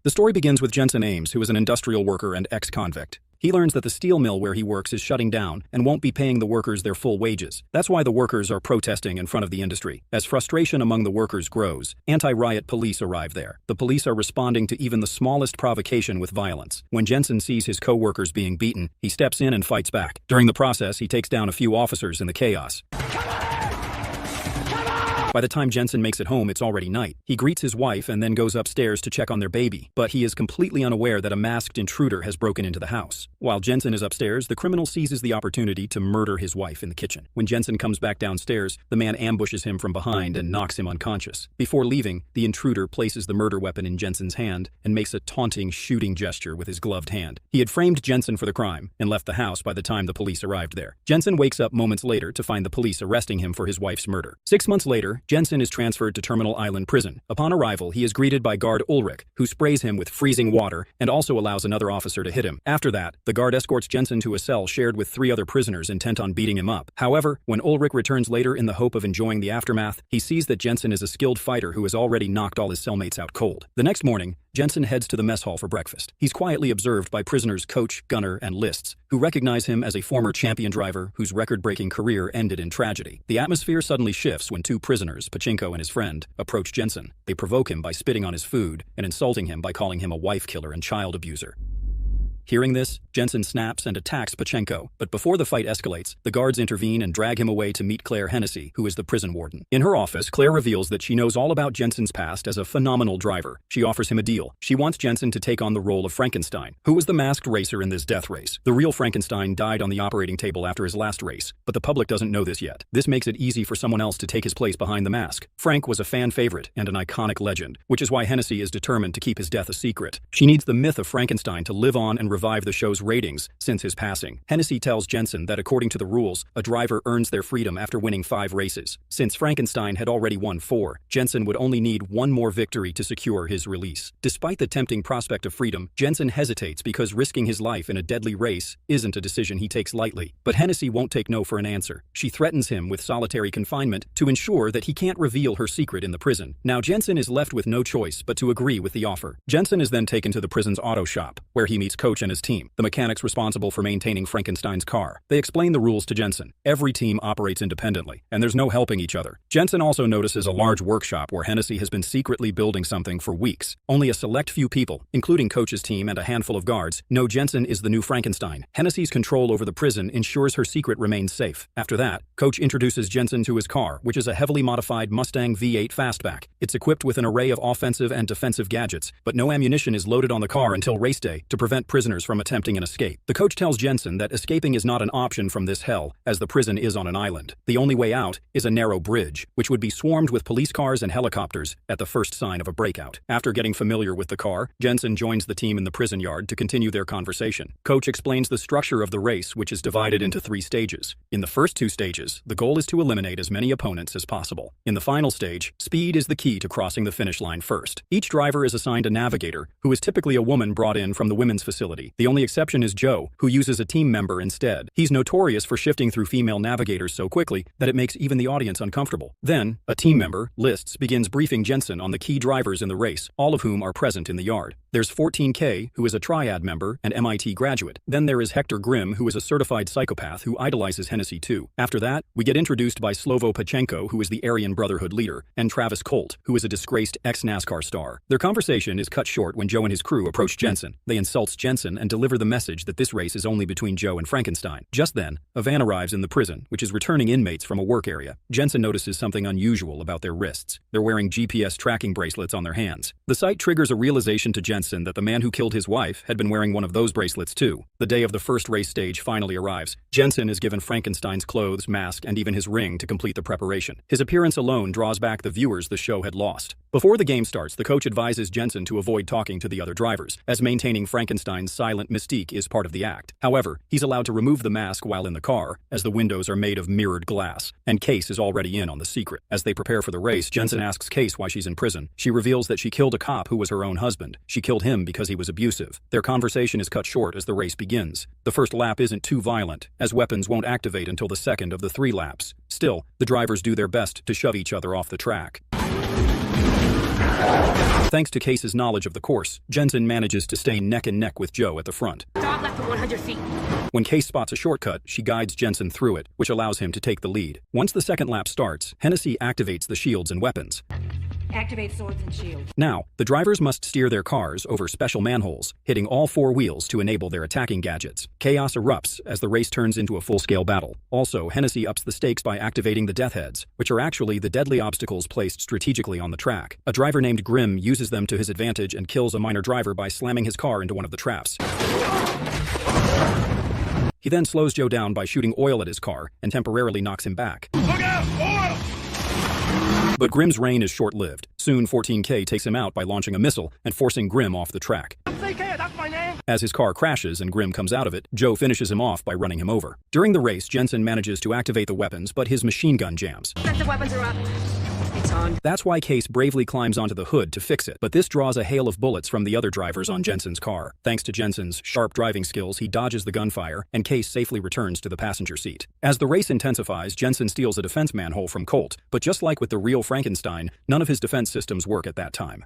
The story begins with Jensen Ames, who is an industrial worker and ex-convict. He learns that the steel mill where he works is shutting down and won't be paying the workers their full wages. That's why the workers are protesting in front of the industry. As frustration among the workers grows, anti-riot police arrive there. The police are responding to even the smallest provocation with violence. When Jensen sees his co-workers being beaten, he steps in and fights back. During the process, he takes down a few officers in the chaos. By the time Jensen makes it home, it's already night. He greets his wife and then goes upstairs to check on their baby, but he is completely unaware that a masked intruder has broken into the house. While Jensen is upstairs, the criminal seizes the opportunity to murder his wife in the kitchen. When Jensen comes back downstairs, the man ambushes him from behind and knocks him unconscious. Before leaving, the intruder places the murder weapon in Jensen's hand and makes a taunting shooting gesture with his gloved hand. He had framed Jensen for the crime and left the house by the time the police arrived there. Jensen wakes up moments later to find the police arresting him for his wife's murder. 6 months later, Jensen is transferred to Terminal Island Prison. Upon arrival, he is greeted by guard Ulrich, who sprays him with freezing water and also allows another officer to hit him. After that, the guard escorts Jensen to a cell shared with 3 other prisoners intent on beating him up. However, when Ulrich returns later in the hope of enjoying the aftermath, he sees that Jensen is a skilled fighter who has already knocked all his cellmates out cold. The next morning, Jensen heads to the mess hall for breakfast. He's quietly observed by prisoners Coach, Gunner, and Lists, who recognize him as a former champion driver whose record-breaking career ended in tragedy. The atmosphere suddenly shifts when 2 prisoners, Pachinko and his friend, approach Jensen. They provoke him by spitting on his food and insulting him by calling him a wife killer and child abuser. Hearing this, Jensen snaps and attacks Pachinko, but before the fight escalates, the guards intervene and drag him away to meet Claire Hennessy, who is the prison warden. In her office, Claire reveals that she knows all about Jensen's past as a phenomenal driver. She offers him a deal. She wants Jensen to take on the role of Frankenstein, who was the masked racer in this death race. The real Frankenstein died on the operating table after his last race, but the public doesn't know this yet. This makes it easy for someone else to take his place behind the mask. Frank was a fan favorite and an iconic legend, which is why Hennessy is determined to keep his death a secret. She needs the myth of Frankenstein to live on and revive the show's ratings since his passing. Hennessy tells Jensen that according to the rules, a driver earns their freedom after winning 5 races. Since Frankenstein had already won 4, Jensen would only need 1 more victory to secure his release. Despite the tempting prospect of freedom, Jensen hesitates because risking his life in a deadly race isn't a decision he takes lightly. But Hennessy won't take no for an answer. She threatens him with solitary confinement to ensure that he can't reveal her secret in the prison. Now Jensen is left with no choice but to agree with the offer. Jensen is then taken to the prison's auto shop, where he meets Coach and his team, the mechanics responsible for maintaining Frankenstein's car. They explain the rules to Jensen. Every team operates independently, and there's no helping each other. Jensen also notices a large workshop where Hennessy has been secretly building something for weeks. Only a select few people, including Coach's team and a handful of guards, know Jensen is the new Frankenstein. Hennessy's control over the prison ensures her secret remains safe. After that, Coach introduces Jensen to his car, which is a heavily modified Mustang V8 Fastback. It's equipped with an array of offensive and defensive gadgets, but no ammunition is loaded on the car until race day to prevent prisoners from attempting an escape. The coach tells Jensen that escaping is not an option from this hell, as the prison is on an island. The only way out is a narrow bridge, which would be swarmed with police cars and helicopters at the first sign of a breakout. After getting familiar with the car, Jensen joins the team in the prison yard to continue their conversation. Coach explains the structure of the race, which is divided into 3 stages. In the first 2 stages, the goal is to eliminate as many opponents as possible. In the final stage, speed is the key to crossing the finish line first. Each driver is assigned a navigator, who is typically a woman brought in from the women's facility. The only exception is Joe, who uses a team member instead. He's notorious for shifting through female navigators so quickly that it makes even the audience uncomfortable. Then, a team member, Lists, begins briefing Jensen on the key drivers in the race, all of whom are present in the yard. There's 14K, who is a Triad member and MIT graduate. Then there is Hector Grimm, who is a certified psychopath who idolizes Hennessy too. After that, we get introduced by Slovo Pachenko, who is the Aryan Brotherhood leader, and Travis Colt, who is a disgraced ex-NASCAR star. Their conversation is cut short when Joe and his crew approach Jensen. They insult Jensen and deliver the message that this race is only between Joe and Frankenstein. Just then, a van arrives in the prison, which is returning inmates from a work area. Jensen notices something unusual about their wrists. They're wearing GPS tracking bracelets on their hands. The sight triggers a realization to Jensen that the man who killed his wife had been wearing one of those bracelets too. The day of the first race stage finally arrives. Jensen is given Frankenstein's clothes, mask, and even his ring to complete the preparation. His appearance alone draws back the viewers the show had lost. Before the game starts, the coach advises Jensen to avoid talking to the other drivers, as maintaining Frankenstein's silent mystique is part of the act. However, he's allowed to remove the mask while in the car, as the windows are made of mirrored glass, and Case is already in on the secret. As they prepare for the race, Jensen asks Case why she's in prison. She reveals that she killed a cop who was her own husband. She killed him because he was abusive. Their conversation is cut short as the race begins. The first lap isn't too violent, as weapons won't activate until the second of the 3 laps. Still, the drivers do their best to shove each other off the track. Thanks to Case's knowledge of the course, Jensen manages to stay neck and neck with Joe at the front. Dog left for 100 feet. When Case spots a shortcut, she guides Jensen through it, which allows him to take the lead. Once the second lap starts, Hennessy activates the shields and weapons. Activate swords and shields. Now, the drivers must steer their cars over special manholes, hitting all four wheels to enable their attacking gadgets. Chaos erupts as the race turns into a full-scale battle. Also, Hennessy ups the stakes by activating the death heads, which are actually the deadly obstacles placed strategically on the track. A driver named Grimm uses them to his advantage and kills a minor driver by slamming his car into one of the traps. He then slows Joe down by shooting oil at his car and temporarily knocks him back. Look out! Oil! But Grimm's reign is short-lived. Soon 14K takes him out by launching a missile and forcing Grimm off the track. That's my name! As his car crashes and Grimm comes out of it, Joe finishes him off by running him over. During the race, Jensen manages to activate the weapons, but his machine gun jams. The weapons are up. It's on. That's why Case bravely climbs onto the hood to fix it, but this draws a hail of bullets from the other drivers on Jensen's car. Thanks to Jensen's sharp driving skills, he dodges the gunfire, and Case safely returns to the passenger seat. As the race intensifies, Jensen steals a defense manhole from Colt, but just like with the real Frankenstein, none of his defense systems work at that time.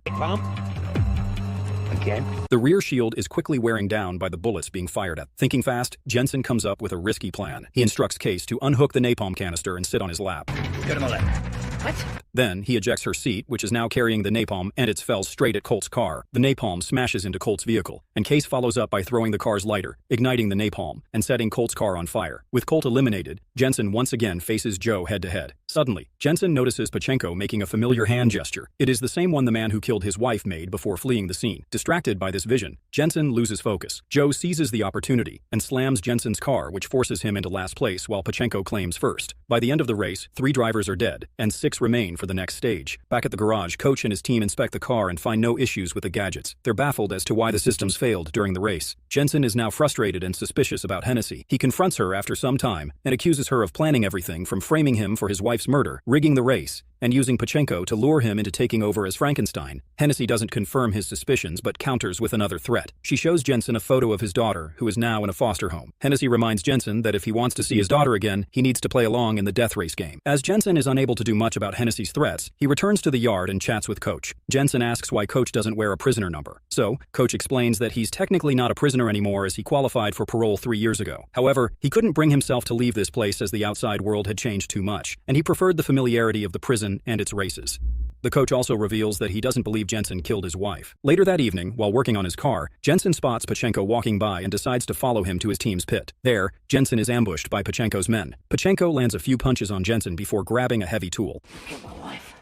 Again? The rear shield is quickly wearing down by the bullets being fired at. Thinking fast, Jensen comes up with a risky plan. He instructs Case to unhook the napalm canister and sit on his lap. Go to my left. What? Then, he ejects her seat, which is now carrying the napalm, and it fell straight at Colt's car. The napalm smashes into Colt's vehicle, and Case follows up by throwing the car's lighter, igniting the napalm, and setting Colt's car on fire. With Colt eliminated, Jensen once again faces Joe head-to-head. Suddenly, Jensen notices Pachenko making a familiar hand gesture. It is the same one the man who killed his wife made before fleeing the scene. Distracted by this vision, Jensen loses focus. Joe seizes the opportunity and slams Jensen's car, which forces him into last place while Pachenko claims first. By the end of the race, 3 drivers are dead, and 6 remain for the next stage. Back at the garage, Coach and his team inspect the car and find no issues with the gadgets. They're baffled as to why the systems failed during the race. Jensen is now frustrated and suspicious about Hennessy. He confronts her after some time and accuses her of planning everything from framing him for his wife's murder, rigging the race, and using Pachenko to lure him into taking over as Frankenstein. Hennessy doesn't confirm his suspicions but counters with another threat. She shows Jensen a photo of his daughter, who is now in a foster home. Hennessy reminds Jensen that if he wants to see his daughter again, he needs to play along in the death race game. As Jensen is unable to do much about Hennessy's threats, he returns to the yard and chats with Coach. Jensen asks why Coach doesn't wear a prisoner number. So, Coach explains that he's technically not a prisoner anymore as he qualified for parole 3 years ago. However, he couldn't bring himself to leave this place as the outside world had changed too much, and he preferred the familiarity of the prison and its races. The coach also reveals that he doesn't believe Jensen killed his wife. Later that evening, while working on his car, Jensen spots Pachenko walking by and decides to follow him to his team's pit. There, Jensen is ambushed by Pachenko's men. Pachenko lands a few punches on Jensen before grabbing a heavy tool. Killed my wife.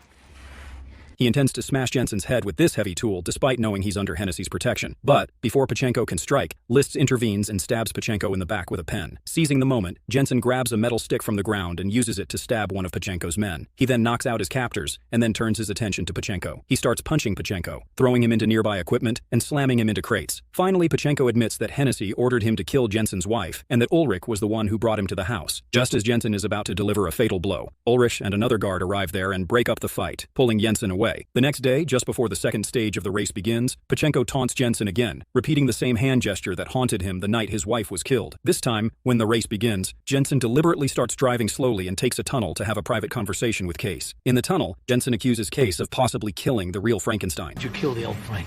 He intends to smash Jensen's head with this heavy tool despite knowing he's under Hennessy's protection. But, before Pachenko can strike, List intervenes and stabs Pachenko in the back with a pen. Seizing the moment, Jensen grabs a metal stick from the ground and uses it to stab one of Pachenko's men. He then knocks out his captors, and then turns his attention to Pachenko. He starts punching Pachenko, throwing him into nearby equipment, and slamming him into crates. Finally, Pachenko admits that Hennessy ordered him to kill Jensen's wife, and that Ulrich was the one who brought him to the house. Just as Jensen is about to deliver a fatal blow, Ulrich and another guard arrive there and break up the fight, pulling Jensen away. The next day, just before the second stage of the race begins, Pachenko taunts Jensen again, repeating the same hand gesture that haunted him the night his wife was killed. This time, when the race begins, Jensen deliberately starts driving slowly and takes a tunnel to have a private conversation with Case. In the tunnel, Jensen accuses Case of possibly killing the real Frankenstein. Did you kill the old Frank?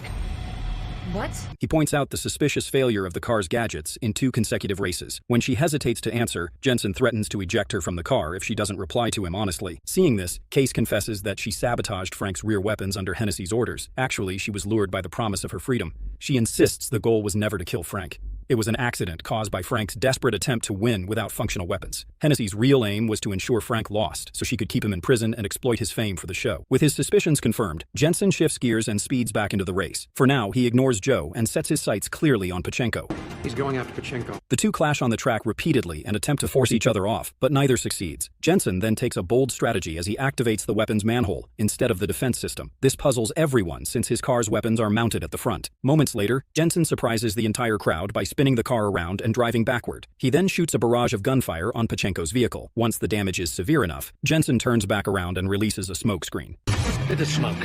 What? He points out the suspicious failure of the car's gadgets in 2 consecutive races. When she hesitates to answer, Jensen threatens to eject her from the car if she doesn't reply to him honestly. Seeing this, Case confesses that she sabotaged Frank's rear weapons under Hennessy's orders. Actually, she was lured by the promise of her freedom. She insists the goal was never to kill Frank. It was an accident caused by Frank's desperate attempt to win without functional weapons. Hennessy's real aim was to ensure Frank lost, so she could keep him in prison and exploit his fame for the show. With his suspicions confirmed, Jensen shifts gears and speeds back into the race. For now, he ignores Joe and sets his sights clearly on Pachenko. He's going after Pachenko. The two clash on the track repeatedly and attempt to force each other off, but neither succeeds. Jensen then takes a bold strategy as he activates the weapon's manhole instead of the defense system. This puzzles everyone since his car's weapons are mounted at the front. Moments later, Jensen surprises the entire crowd by spinning the car around and driving backward. He then shoots a barrage of gunfire on Pachenko's vehicle. Once the damage is severe enough, Jensen turns back around and releases a smoke screen. Get the smoke.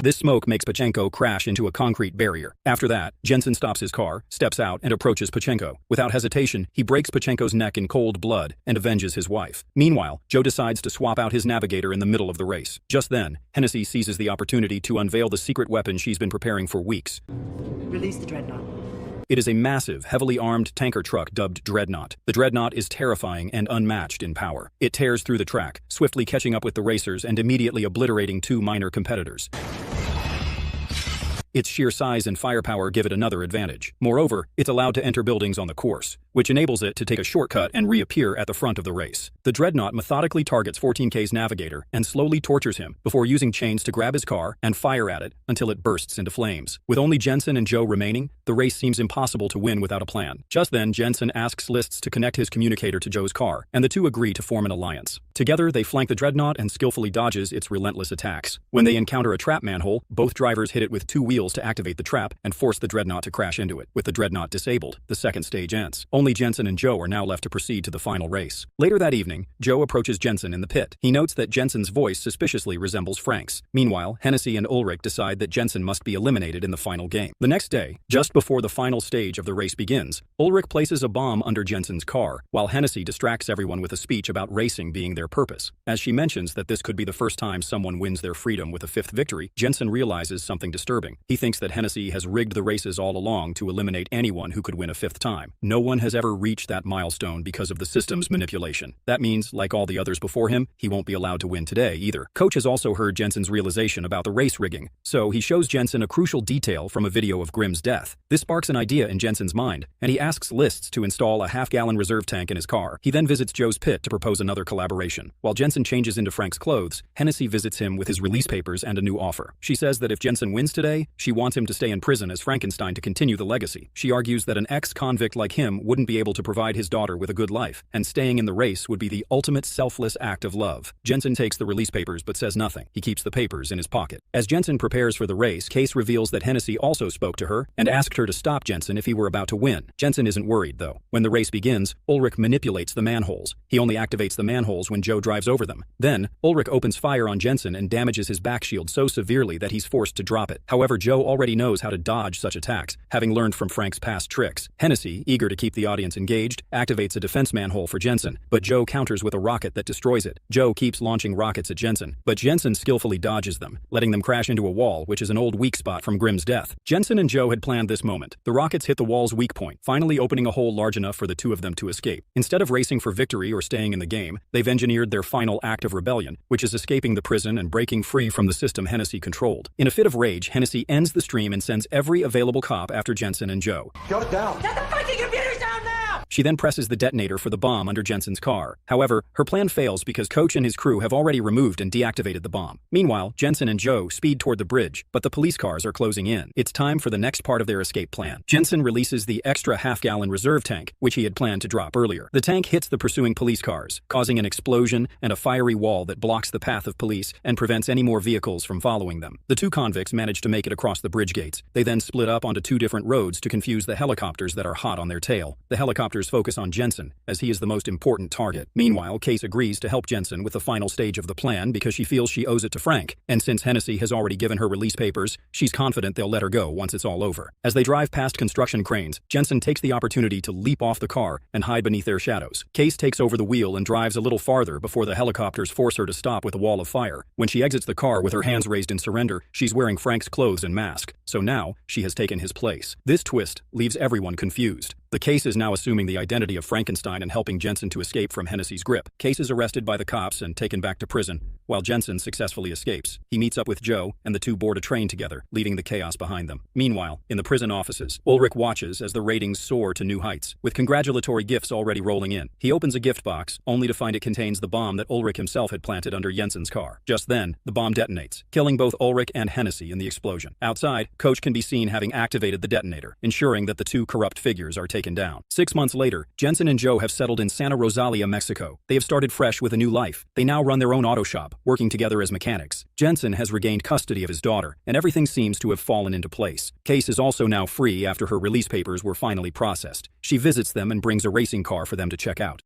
This smoke makes Pachenko crash into a concrete barrier. After that, Jensen stops his car, steps out, and approaches Pachenko. Without hesitation, he breaks Pachenko's neck in cold blood and avenges his wife. Meanwhile, Joe decides to swap out his navigator in the middle of the race. Just then, Hennessy seizes the opportunity to unveil the secret weapon she's been preparing for weeks. Release the dreadnought. It is a massive, heavily armed tanker truck dubbed Dreadnought. The Dreadnought is terrifying and unmatched in power. It tears through the track, swiftly catching up with the racers and immediately obliterating two minor competitors. Its sheer size and firepower give it another advantage. Moreover, it's allowed to enter buildings on the course, which enables it to take a shortcut and reappear at the front of the race. The Dreadnought methodically targets 14K's navigator and slowly tortures him before using chains to grab his car and fire at it until it bursts into flames. With only Jensen and Joe remaining, the race seems impossible to win without a plan. Just then, Jensen asks Lists to connect his communicator to Joe's car, and the two agree to form an alliance. Together, they flank the Dreadnought and skillfully dodges its relentless attacks. When they encounter a trap manhole, both drivers hit it with two wheels to activate the trap and force the Dreadnought to crash into it. With the Dreadnought disabled, the second stage ends. Only Jensen and Joe are now left to proceed to the final race. Later that evening, Joe approaches Jensen in the pit. He notes that Jensen's voice suspiciously resembles Frank's. Meanwhile, Hennessy and Ulrich decide that Jensen must be eliminated in the final game. The next day, just before the final stage of the race begins, Ulrich places a bomb under Jensen's car, while Hennessy distracts everyone with a speech about racing being their purpose. As she mentions that this could be the first time someone wins their freedom with a fifth victory, Jensen realizes something disturbing. He thinks that Hennessy has rigged the races all along to eliminate anyone who could win a fifth time. No one has ever reached that milestone because of the system's manipulation. That means, like all the others before him, he won't be allowed to win today either. Coach has also heard Jensen's realization about the race rigging, so he shows Jensen a crucial detail from a video of Grimm's death. This sparks an idea in Jensen's mind, and he asks Lists to install a half-gallon reserve tank in his car. He then visits Joe's pit to propose another collaboration. While Jensen changes into Frank's clothes, Hennessy visits him with his release papers and a new offer. She says that if Jensen wins today, she wants him to stay in prison as Frankenstein to continue the legacy. She argues that an ex-convict like him wouldn't be able to provide his daughter with a good life, and staying in the race would be the ultimate selfless act of love. Jensen takes the release papers but says nothing. He keeps the papers in his pocket. As Jensen prepares for the race, Case reveals that Hennessy also spoke to her and asked her to stop Jensen if he were about to win. Jensen isn't worried, though. When the race begins, Ulrich manipulates the manholes. He only activates the manholes when Joe drives over them. Then, Ulrich opens fire on Jensen and damages his back shield so severely that he's forced to drop it. However, Joe already knows how to dodge such attacks, having learned from Frank's past tricks. Hennessy, eager to keep the audience engaged, activates a defense manhole for Jensen, but Joe counters with a rocket that destroys it. Joe keeps launching rockets at Jensen, but Jensen skillfully dodges them, letting them crash into a wall, which is an old weak spot from Grimm's death. Jensen and Joe had planned this moment. The rockets hit the wall's weak point, finally opening a hole large enough for the two of them to escape. Instead of racing for victory or staying in the game, they've engineered their final act of rebellion, which is escaping the prison and breaking free from the system Hennessy controlled. In a fit of rage, Hennessy ends the stream and sends every available cop after Jensen and Joe. Shut it down. Shut the fucking computers down now! She then presses the detonator for the bomb under Jensen's car. However, her plan fails because Coach and his crew have already removed and deactivated the bomb. Meanwhile, Jensen and Joe speed toward the bridge, but the police cars are closing in. It's time for the next part of their escape plan. Jensen releases the extra half-gallon reserve tank, which he had planned to drop earlier. The tank hits the pursuing police cars, causing an explosion and a fiery wall that blocks the path of police and prevents any more vehicles from following them. The two convicts manage to make it across the bridge gates. They then split up onto two different roads to confuse the helicopters that are hot on their tail. The helicopters focus on Jensen, as he is the most important target. Meanwhile, Case agrees to help Jensen with the final stage of the plan because she feels she owes it to Frank, and since Hennessy has already given her release papers, she's confident they'll let her go once it's all over. As they drive past construction cranes, Jensen takes the opportunity to leap off the car and hide beneath their shadows. Case takes over the wheel and drives a little farther before the helicopters force her to stop with a wall of fire. When she exits the car with her hands raised in surrender, she's wearing Frank's clothes and mask, so now she has taken his place. This twist leaves everyone confused. The Case is now assuming the identity of Frankenstein and helping Jensen to escape from Hennessy's grip. Case is arrested by the cops and taken back to prison, while Jensen successfully escapes. He meets up with Joe, and the two board a train together, leaving the chaos behind them. Meanwhile, in the prison offices, Ulrich watches as the ratings soar to new heights, with congratulatory gifts already rolling in. He opens a gift box, only to find it contains the bomb that Ulrich himself had planted under Jensen's car. Just then, the bomb detonates, killing both Ulrich and Hennessy in the explosion. Outside, Coach can be seen having activated the detonator, ensuring that the two corrupt figures are taken down. 6 months later, Jensen and Joe have settled in Santa Rosalia, Mexico. They have started fresh with a new life. They now run their own auto shop, working together as mechanics. Jensen has regained custody of his daughter, and everything seems to have fallen into place. Case is also now free after her release papers were finally processed. She visits them and brings a racing car for them to check out.